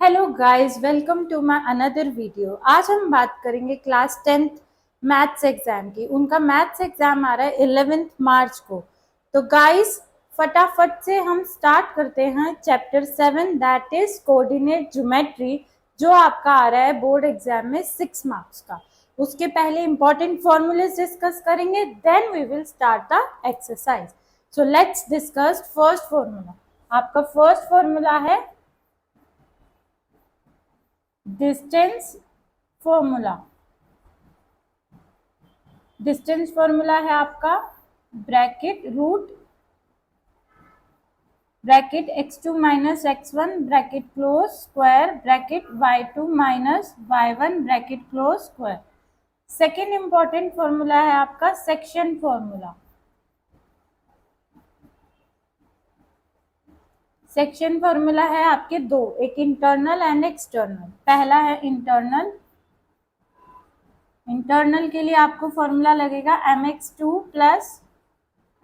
Hello guys, welcome to my another video. आज हम बात करेंगे क्लास 10th मैथ्स एग्जाम की। उनका मैथ्स एग्जाम आ रहा है 11 मार्च को। तो गाइस फटाफट से हम स्टार्ट करते हैं chapter 7 that is coordinate geometry, जो आपका आ रहा है बोर्ड एग्जाम में 6 मार्क्स का। उसके पहले इंपॉर्टेंट फॉर्मूलेस डिस्कस करेंगे, then we will start the exercise. So let's discuss first formula. आपका फर्स्ट फॉर्मूला है डिस्टेंस फॉर्मूला। डिस्टेंस फॉर्मूला है आपका bracket root bracket x2 minus x1 bracket close square bracket y2 minus y1 bracket close square. Second important formula है आपका section formula. Section formula है आपके दो, एक इंटरनल एंड एक्सटर्नल। पहला है इंटरनल। इंटरनल के लिए आपको फॉर्मूला लगेगा mx2 plus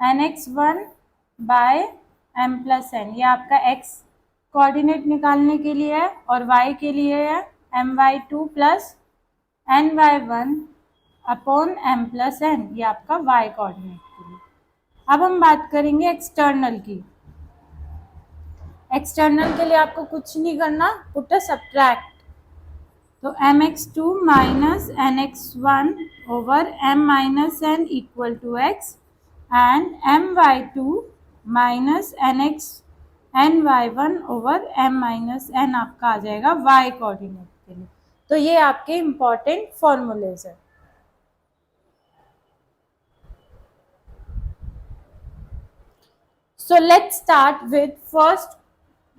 nx1 by m plus n। ये आपका x कोऑर्डिनेट निकालने के लिए है और y के लिए है my2 plus ny1 upon m plus n। ये आपका y कोऑर्डिनेट के लिए। अब हम बात करेंगे एक्सटर्नल की। एक्सटर्नल के लिए आपको कुछ नहीं करना, पुट अ सब्ट्रैक्ट। तो mx2 minus nx1 over m minus n equal to x and my2 minus ny1 over m minus n आपका आ जाएगा y कोऑर्डिनेट के लिए। तो ये आपके इंपॉर्टेंट फॉर्मूलेज है। So let's start with first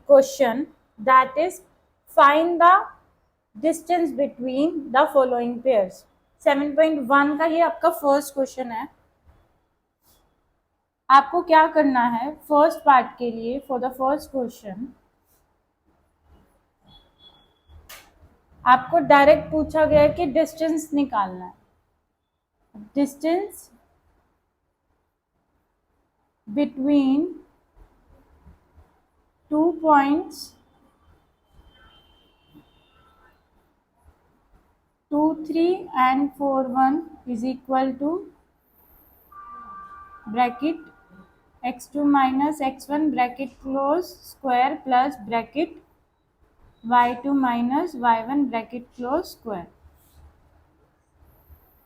question, that is find the distance between the following pairs। 7.1 का ये आपका फर्स्ट क्वेश्चन है। आपको क्या करना है फर्स्ट पार्ट के लिए, फॉर द फर्स्ट क्वेश्चन आपको डायरेक्ट पूछा गया है कि डिस्टेंस निकालना है। Distance between 2 points 2, 3 and 4, 1 is equal to bracket x2 minus x1 bracket close square plus bracket y2 minus y1 bracket close square।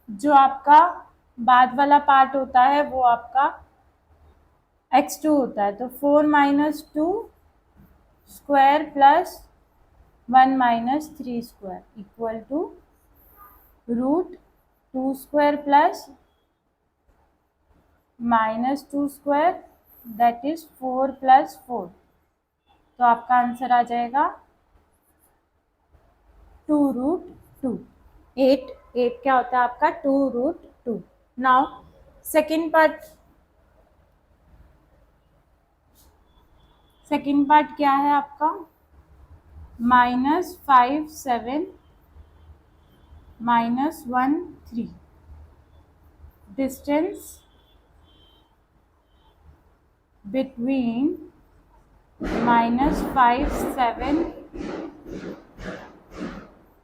जो आपका बाद वाला पार्ट होता है वो आपका x2 होता है। तो 4 minus 2 square plus 1 minus 3 square equal to root 2 square plus minus 2 square that is 4 plus 4। तो आपका आंसर आ जाएगा 2 रूट 2। 8 क्या होता है आपका 2 रूट 2। नाउ सेकेंड पार्ट क्या है आपका minus 5 7 minus 1 3। Distance between minus 5 7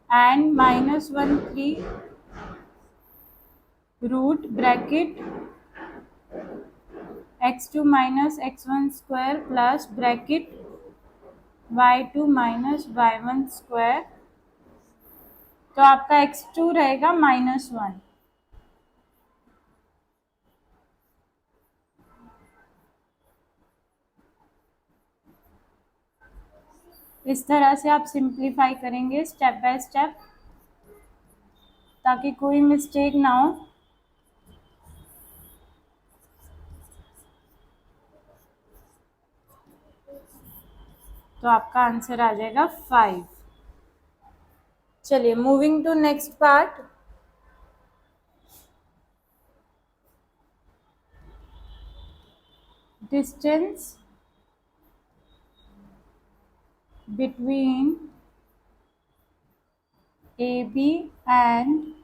and minus 1 3 root bracket x2 minus x1 square plus bracket y2 minus y1 square। तो आपका x2 रहेगा -1। इस तरह से आप सिंप्लीफाई करेंगे स्टेप बाय स्टेप ताकि कोई मिस्टेक ना हो। तो आपका आंसर आ जाएगा 5। चलिए moving to next part. Distance between AB and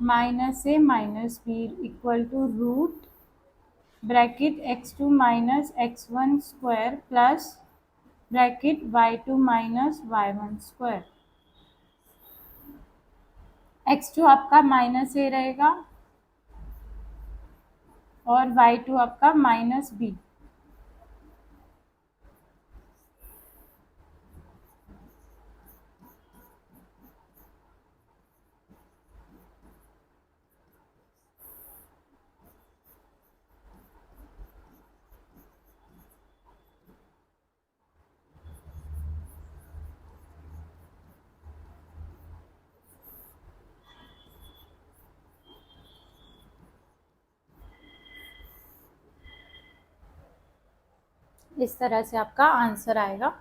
minus A minus B equal to root bracket x2 minus x1 square plus bracket y2 minus y1 square. x2 आपका minus ए रहेगा और y2 आपका माइनस बी। इस तरह से आपका answer आएगा।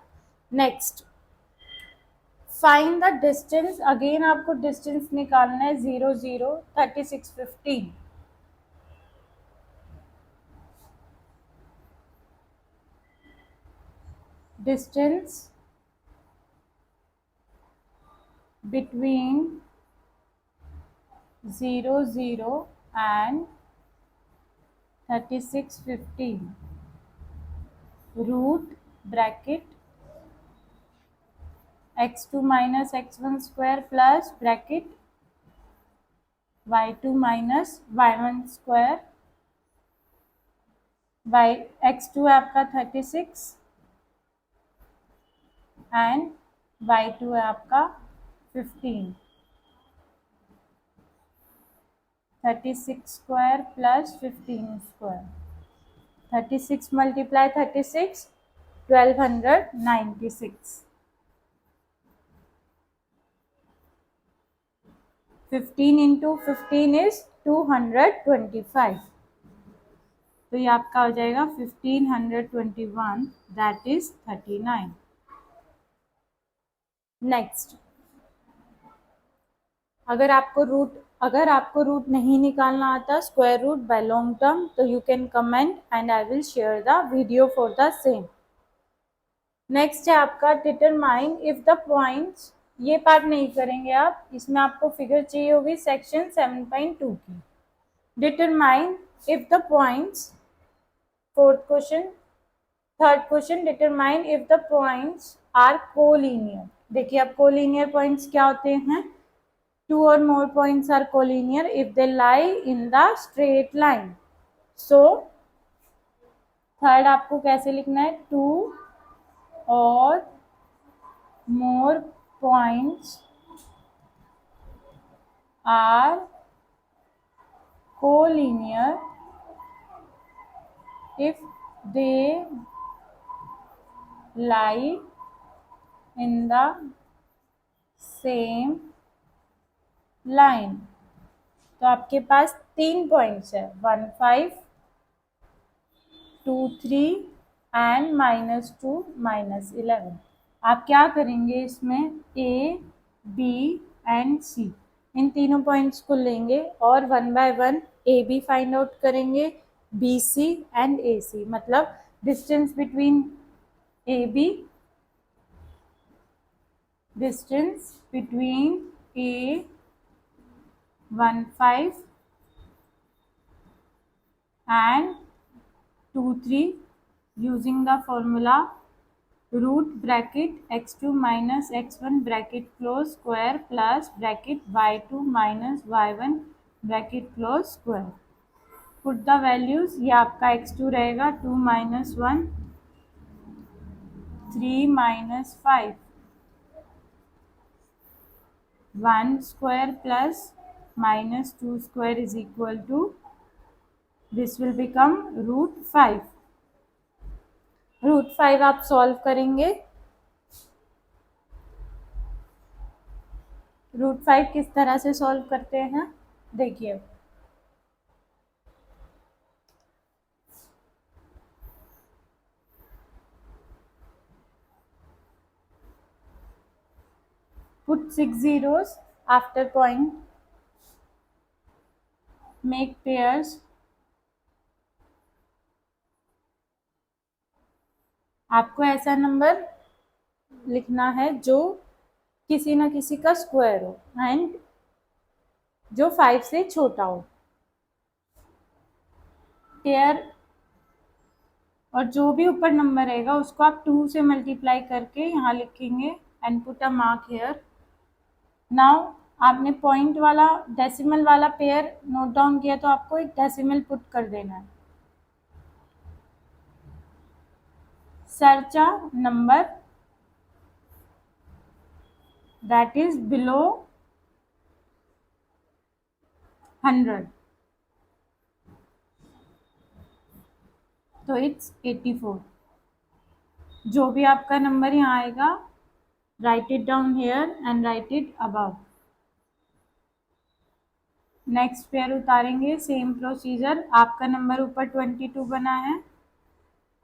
Next, find the distance. Again आपको डिस्टेंस निकालना है 0 0 36 15। Distance between 0 0 and 36 15 root bracket x2 minus x1 square plus bracket y2 minus y1 square. x2 है आपका 36 एंड y2 है आपका 15। 36 square plus 15 square. 36 multiply 36 1296। 15 into 15 is 225। तो ये आपका हो जाएगा 1521, दैट इज 39। नेक्स्ट, अगर आपको रूट नहीं निकालना आता, square root by long term, तो you can comment and I will share the video for the same. Next है आपका डिटरमाइन इफ द पॉइंट्स। ये पार्ट नहीं करेंगे आप, इसमें आपको फिगर चाहिए होगी सेक्शन 7.2 की। Determine if the points, fourth question. Third question, determine if the points are collinear. देखिए अब कोलिनियर पॉइंट्स क्या होते हैं? Two or more points are collinear if they lie in the straight line. So third आपको कैसे लिखना है? Two or more points are collinear if they lie in the same line. तो आपके पास 3 पॉइंट्स है, 1 5 2 3 एंड -2 -11। आप क्या करेंगे इसमें? ए बी एंड सी, इन तीनों पॉइंट्स को लेंगे और 1 बाय 1 ए बी फाइंड आउट करेंगे, B C and A C. मतलब distance between A B, distance between A 1 5 and 2 3 using the formula root bracket x2 minus x1 bracket close square plus bracket y2 minus y1 bracket close square। put the values। ये आपका x2 रहेगा 2 minus 1 3 minus 5 1 square plus minus 2 square is equal to, this will become root 5। Root 5 आप solve करेंगे। Root 5 किस तरह से solve करते हैं देखिए। put 6 zeros after point, make pairs। आपको ऐसा नंबर लिखना है जो किसी ना किसी का स्क्वायर हो एंड जो 5 से छोटा हो। पेयर और जो भी ऊपर नंबर रहेगा उसको आप 2 से मल्टीप्लाई करके यहाँ लिखेंगे and put a mark here. Now आपने पॉइंट वाला डेसिमल वाला पेयर नोट डाउन किया तो आपको एक डेसिमल पुट कर देना है। Search a number that is below 100, तो इट्स 84। जो भी आपका नंबर यहाँ आएगा write it down here and write it above. Next pair उतारेंगे, सेम प्रोसीजर। आपका नंबर ऊपर 22 बना है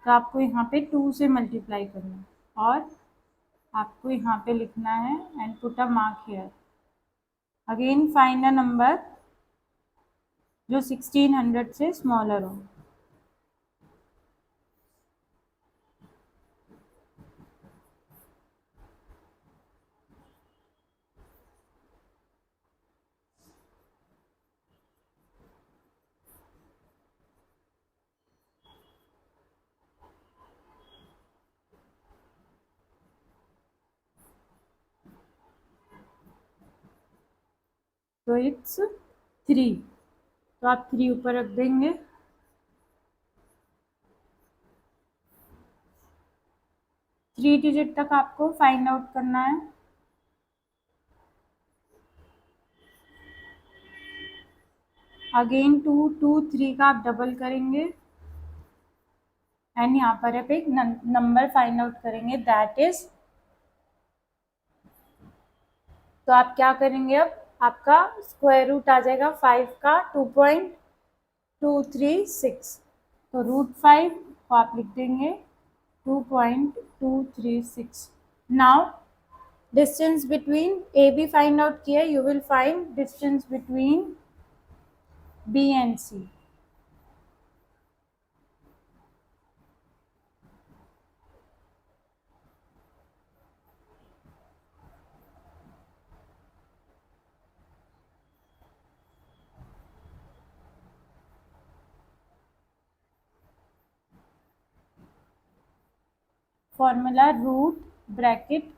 तो आपको यहाँ पे 2 से मल्टीप्लाई करना है और आपको यहाँ पे लिखना है and put a mark here. Again find a number जो 1600 से स्मॉलर हो। तो इट्स 3, तो आप 3 ऊपर रख देंगे। थ्री डिजिट तक आपको फाइंड आउट करना है। अगेन 2 2 3 का आप डबल करेंगे एंड यहाँ पर आप एक नंबर फाइंड आउट करेंगे दैट इज, तो आप क्या करेंगे अब आपका स्क्वायर रूट आ जाएगा 5 का 2.236, तो √5 को आप लिख देंगे 2.236। Now distance between A B find out किया, you will find distance between B and C. Formula root bracket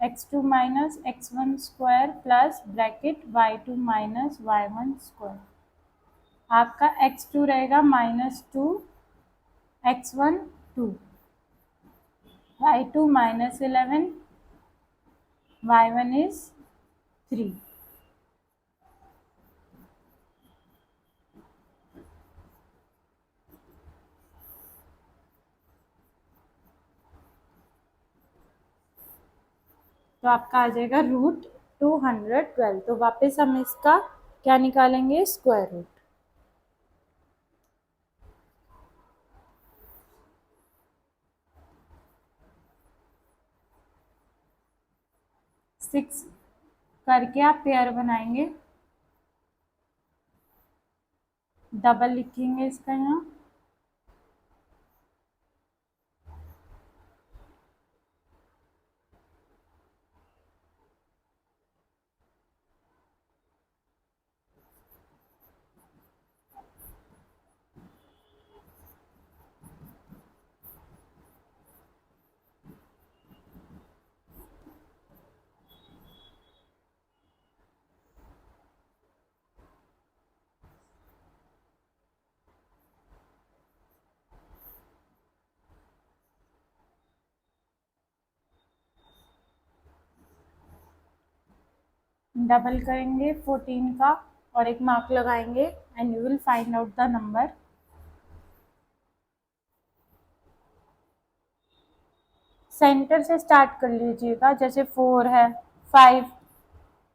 x2 minus x1 square plus bracket y2 minus y1 square. आपका x2 रहेगा -2, x1 2, y2 -11, y1 is 3। तो आपका आ जाएगा √212। तो वापस हम इसका क्या निकालेंगे, स्क्वायर रूट। 6 करके आप पेयर बनाएंगे, डबल लिखेंगे इसका यहाँ। डबल करेंगे 14 का और एक मार्क लगाएंगे and you will find out the number. Centre से स्टार्ट कर लीजिएगा, जैसे 4 है, 5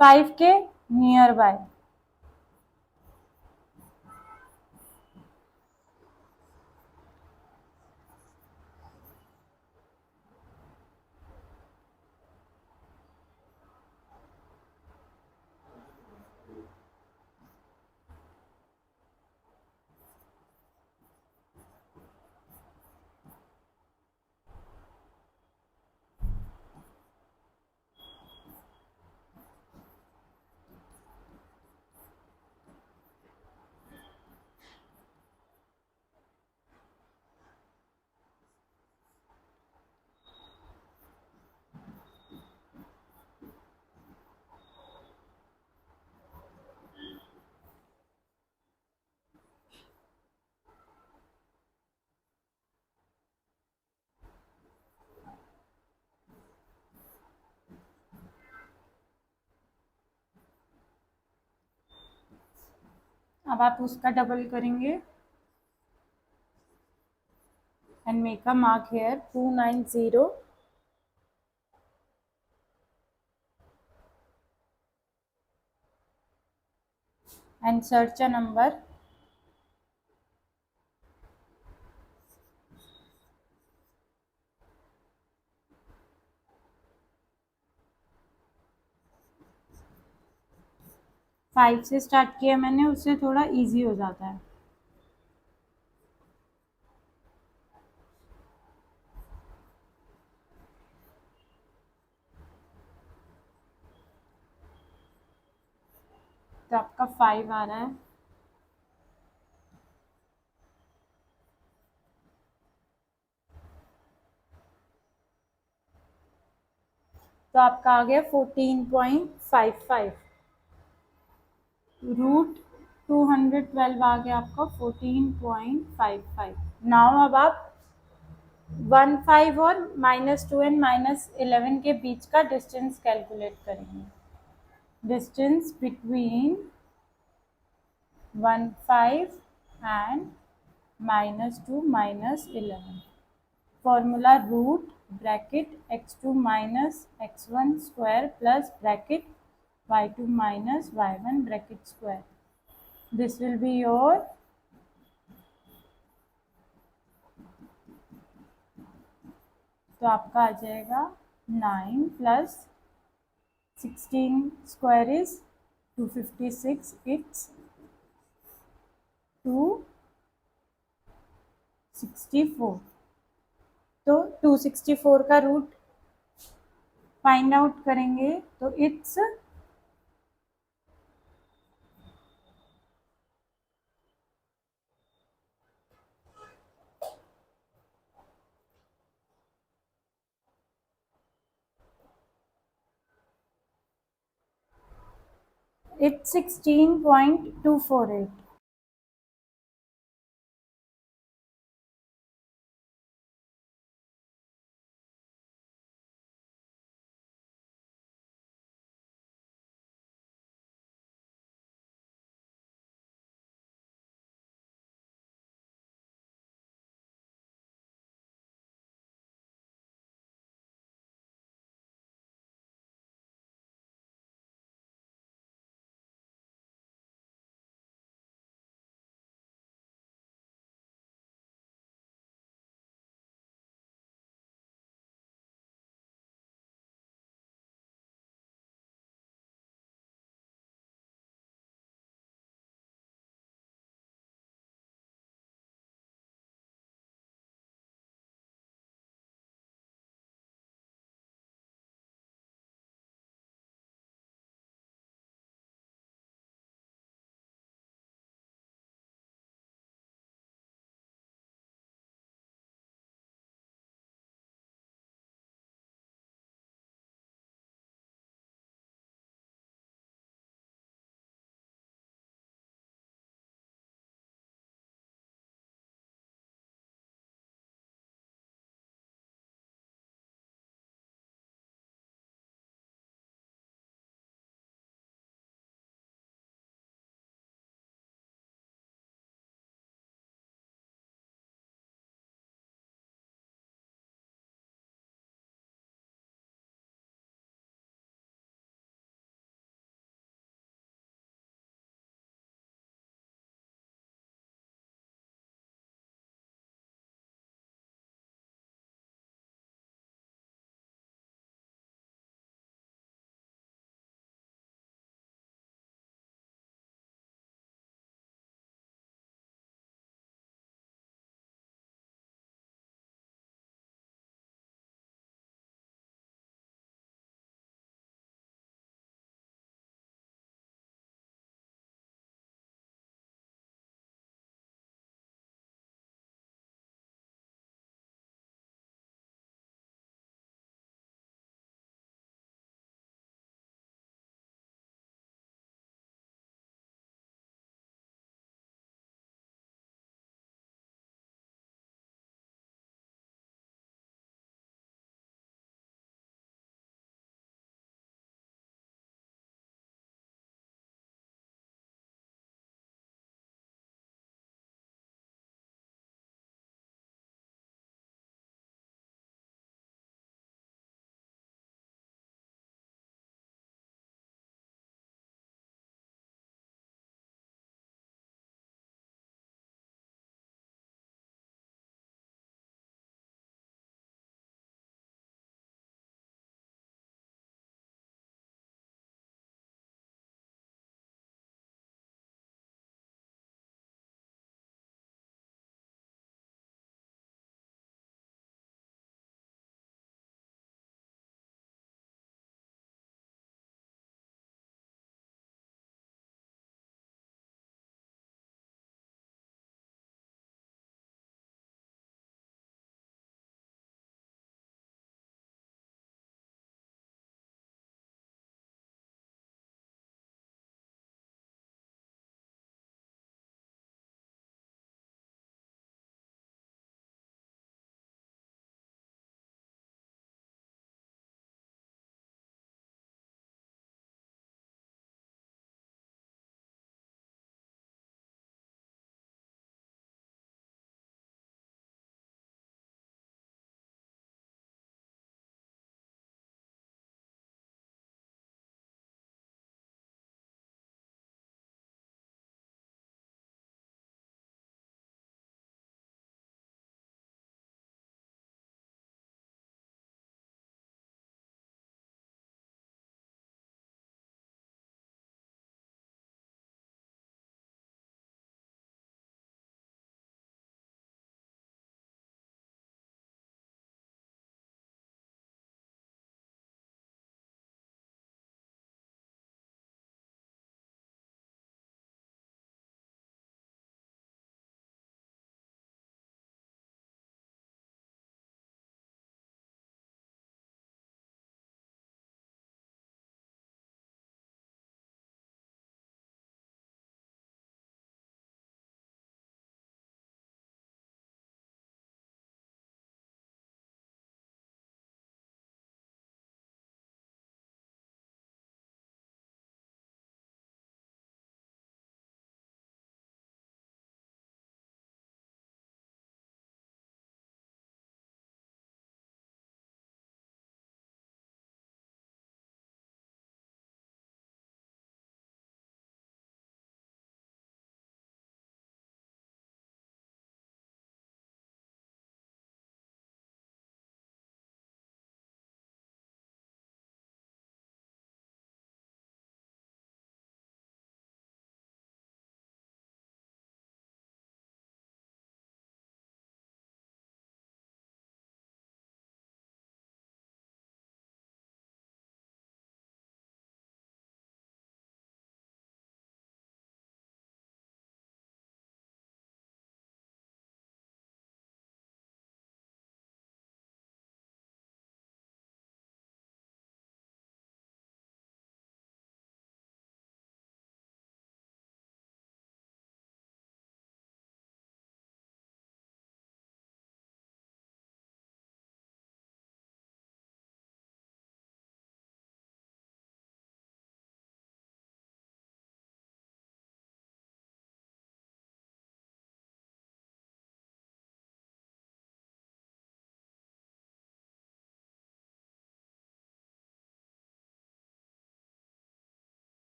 5 के नियर बाय। अब आप उसका डबल करेंगे and make a mark here 290 and search a number. Five से स्टार्ट किया मैंने, उससे थोड़ा इजी हो जाता है। तो आपका 5 आ रहा है। तो आपका आ गया 14.55। रूट 212 आ गया आपका 14.55। नाउ अब आप 15 और -2 एंड -11 के बीच का डिस्टेंस कैलकुलेट करेंगे। Distance between 15 and -2 -11। Formula root bracket x2 minus x1 square plus bracket y2 minus y1 bracket square. This will be your तो आपका आ जाएगा 9 प्लस 16 स्क्वायर इज 256, इट्स 264। तो 264 का रूट फाइंड आउट करेंगे तो इट्स 16.248।